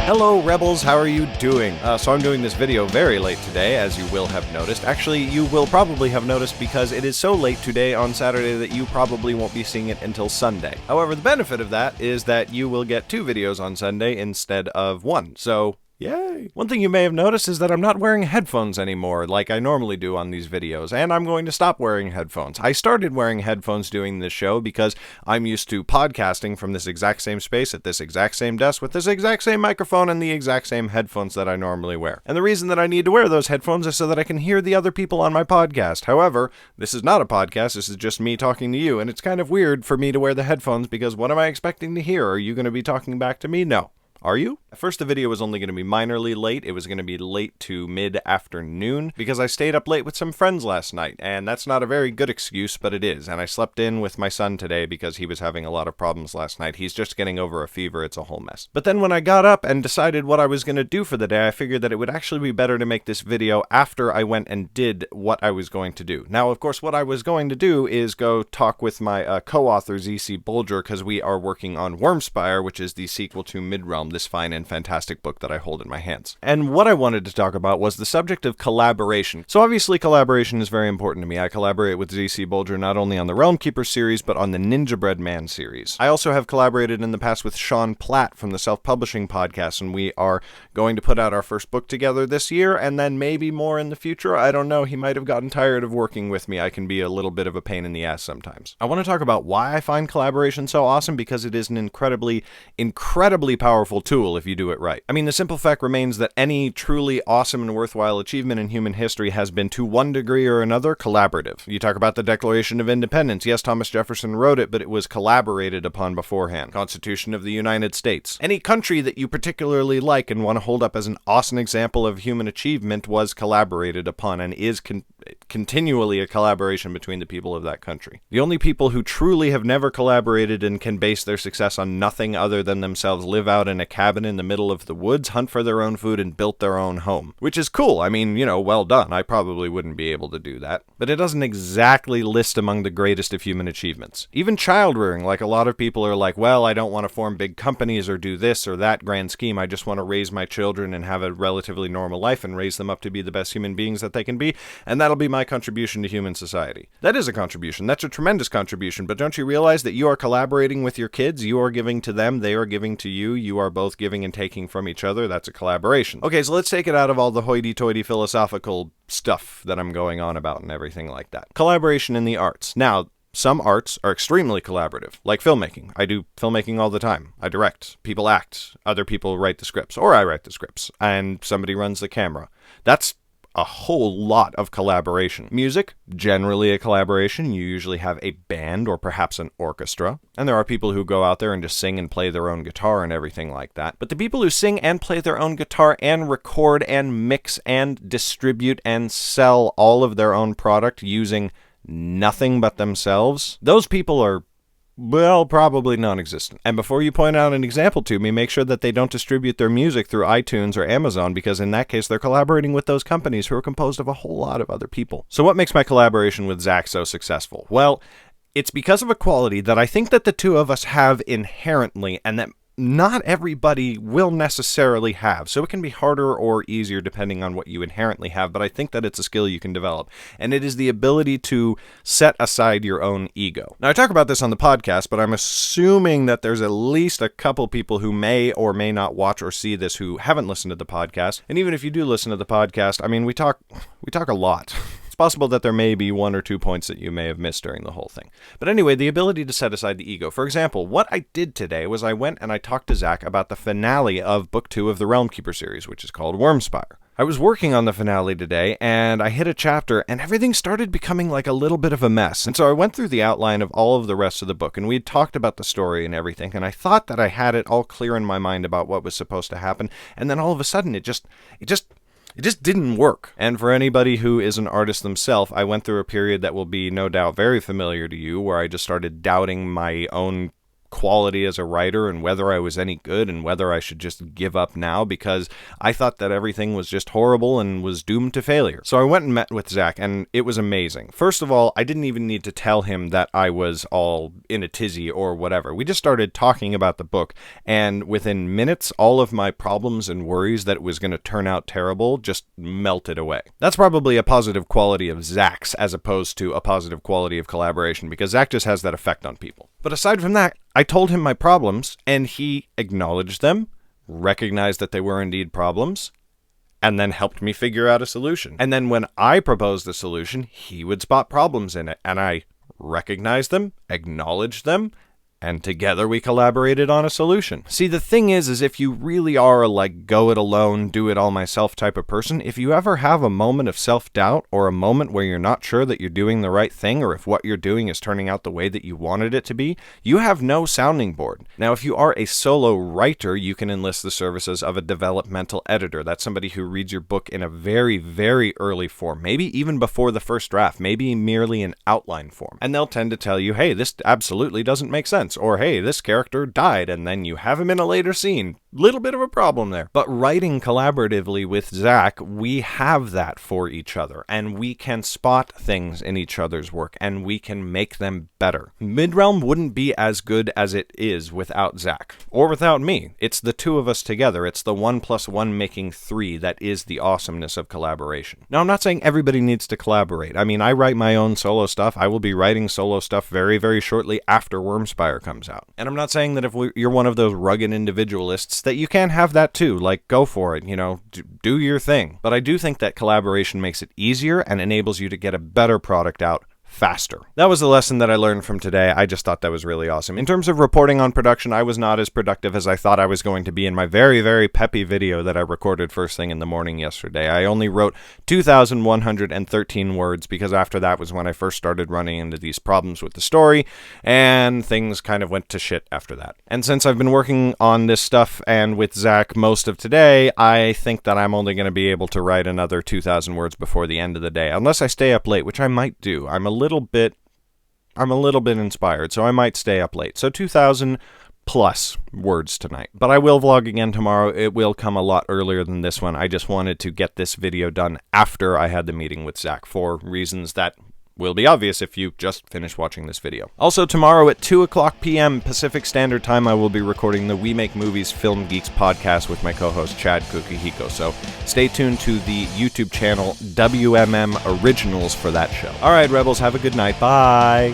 Hello Rebels, how are you doing? So I'm doing this video very late today, as you will have noticed. Actually, you will probably have noticed because it is so late today on Saturday that you probably won't be seeing it until Sunday. However, the benefit of that is that you will get 2 videos on Sunday instead of 1, so yay! One thing you may have noticed is that I'm not wearing headphones anymore like I normally do on these videos, and I'm going to stop wearing headphones. I started wearing headphones doing this show because I'm used to podcasting from this exact same space at this exact same desk with this exact same microphone and the exact same headphones that I normally wear. And the reason that I need to wear those headphones is so that I can hear the other people on my podcast. However, this is not a podcast, this is just me talking to you, and it's kind of weird for me to wear the headphones because what am I expecting to hear? Are you going to be talking back to me? No. Are you? At first, the video was only going to be minorly late. It was going to be late to mid-afternoon because I stayed up late with some friends last night, and that's not a very good excuse, but it is. And I slept in with my son today because he was having a lot of problems last night. He's just getting over a fever. It's a whole mess. But then when I got up and decided what I was going to do for the day, I figured that it would actually be better to make this video after I went and did what I was going to do. Now, of course, what I was going to do is go talk with my co-author, Z.C. Bulger, because we are working on Wormspire, which is the sequel to Midrealm, this fine and fantastic book that I hold in my hands. And what I wanted to talk about was the subject of collaboration. So obviously collaboration is very important to me. I collaborate with Z.C. Bulger not only on the Realm Keeper series, but on the Ninjabread Man series. I also have collaborated in the past with Sean Platt from the Self-Publishing Podcast, and we are going to put out our first book together this year, and then maybe more in the future. I don't know. He might have gotten tired of working with me. I can be a little bit of a pain in the ass sometimes. I want to talk about why I find collaboration so awesome, because it is an incredibly powerful tool if you do it right. I mean, the simple fact remains that any truly awesome and worthwhile achievement in human history has been, to one degree or another, collaborative. You talk about the Declaration of Independence. Yes, Thomas Jefferson wrote it, but it was collaborated upon beforehand. Constitution of the United States. Any country that you particularly like and want to hold up as an awesome example of human achievement was collaborated upon and is continually a collaboration between the people of that country. The only people who truly have never collaborated and can base their success on nothing other than themselves live out in a cabin in the middle of the woods, hunt for their own food, and built their own home. Which is cool. I mean, well done. I probably wouldn't be able to do that. But it doesn't exactly list among the greatest of human achievements. Even child rearing, like a lot of people are like, well, I don't want to form big companies or do this or that grand scheme. I just want to raise my children and have a relatively normal life and raise them up to be the best human beings that they can be, and that'll be my contribution to human society. That is a contribution. That's a tremendous contribution, but don't you realize that you are collaborating with your kids? You are giving to them, they are giving to you. You are both giving and taking from each other. That's a collaboration. Okay, so let's take it out of all the hoity-toity philosophical stuff that I'm going on about and everything like that. Collaboration in the arts. Now, some arts are extremely collaborative, like filmmaking. I do filmmaking all the time. I direct, people act, other people write the scripts, or I write the scripts, and somebody runs the camera. That's a whole lot of collaboration. Music, generally a collaboration. You usually have a band or perhaps an orchestra. And there are people who go out there and just sing and play their own guitar and everything like that. But the people who sing and play their own guitar and record and mix and distribute and sell all of their own product using nothing but themselves, those people are, well, probably non-existent. And before you point out an example to me, make sure that they don't distribute their music through iTunes or Amazon, because in that case, they're collaborating with those companies who are composed of a whole lot of other people. So what makes my collaboration with Zach so successful? Well, it's because of a quality that I think that the two of us have inherently, and that not everybody will necessarily have. So it can be harder or easier depending on what you inherently have, but I think that it's a skill you can develop. And it is the ability to set aside your own ego. Now, I talk about this on the podcast, but I'm assuming that there's at least a couple people who may or may not watch or see this who haven't listened to the podcast. And even if you do listen to the podcast, I mean, we talk a lot. Possible that there may be 1 or 2 points that you may have missed during the whole thing. But anyway, the ability to set aside the ego. For example, what I did today was I went and I talked to Zach about the finale of Book 2 of the Realm Keeper series, which is called Wormspire. I was working on the finale today, and I hit a chapter, and everything started becoming like a little bit of a mess. And so I went through the outline of all of the rest of the book, and we had talked about the story and everything, and I thought that I had it all clear in my mind about what was supposed to happen, and then all of a sudden it just didn't work. And for anybody who is an artist themselves, I went through a period that will be no doubt very familiar to you, where I just started doubting my own quality as a writer and whether I was any good and whether I should just give up now because I thought that everything was just horrible and was doomed to failure. So I went and met with Zach, and it was amazing. First of all, I didn't even need to tell him that I was all in a tizzy or whatever. We just started talking about the book, and within minutes, all of my problems and worries that it was going to turn out terrible just melted away. That's probably a positive quality of Zach's as opposed to a positive quality of collaboration, because Zach just has that effect on people. But aside from that, I told him my problems, and he acknowledged them, recognized that they were indeed problems, and then helped me figure out a solution. And then when I proposed the solution, he would spot problems in it, and I recognized them, acknowledged them, and together we collaborated on a solution. See, the thing is if you really are a go it alone, do it all myself type of person, if you ever have a moment of self-doubt or a moment where you're not sure that you're doing the right thing or if what you're doing is turning out the way that you wanted it to be, you have no sounding board. Now, if you are a solo writer, you can enlist the services of a developmental editor. That's somebody who reads your book in a very, very early form, maybe even before the first draft, maybe merely an outline form. And they'll tend to tell you, hey, this absolutely doesn't make sense. Or, hey, this character died, and then you have him in a later scene. Little bit of a problem there. But writing collaboratively with Zach, we have that for each other, and we can spot things in each other's work, and we can make them better. Midrealm wouldn't be as good as it is without Zach, or without me. It's the two of us together. It's the 1 + 1 making 3 that is the awesomeness of collaboration. Now, I'm not saying everybody needs to collaborate. I mean, I write my own solo stuff. I will be writing solo stuff very, very shortly after Wormspire comes out. And I'm not saying that if you're one of those rugged individualists that you can't have that too. Go for it, do your thing. But I do think that collaboration makes it easier and enables you to get a better product out faster. That was the lesson that I learned from today. I just thought that was really awesome. In terms of reporting on production, I was not as productive as I thought I was going to be in my very, very peppy video that I recorded first thing in the morning yesterday. I only wrote 2,113 words because after that was when I first started running into these problems with the story, and things kind of went to shit after that. And since I've been working on this stuff and with Zach most of today, I think that I'm only going to be able to write another 2,000 words before the end of the day, unless I stay up late, which I might do. I'm a little bit inspired, so I might stay up late. So 2,000 plus words tonight. But I will vlog again tomorrow. It will come a lot earlier than this one. I just wanted to get this video done after I had the meeting with Zach for reasons that will be obvious if you just finished watching this video. Also, tomorrow at 2:00 p.m. Pacific Standard Time, I will be recording the We Make Movies Film Geeks podcast with my co-host Chad Kukihiko, so stay tuned to the YouTube channel WMM Originals for that show. Alright, Rebels, have a good night. Bye!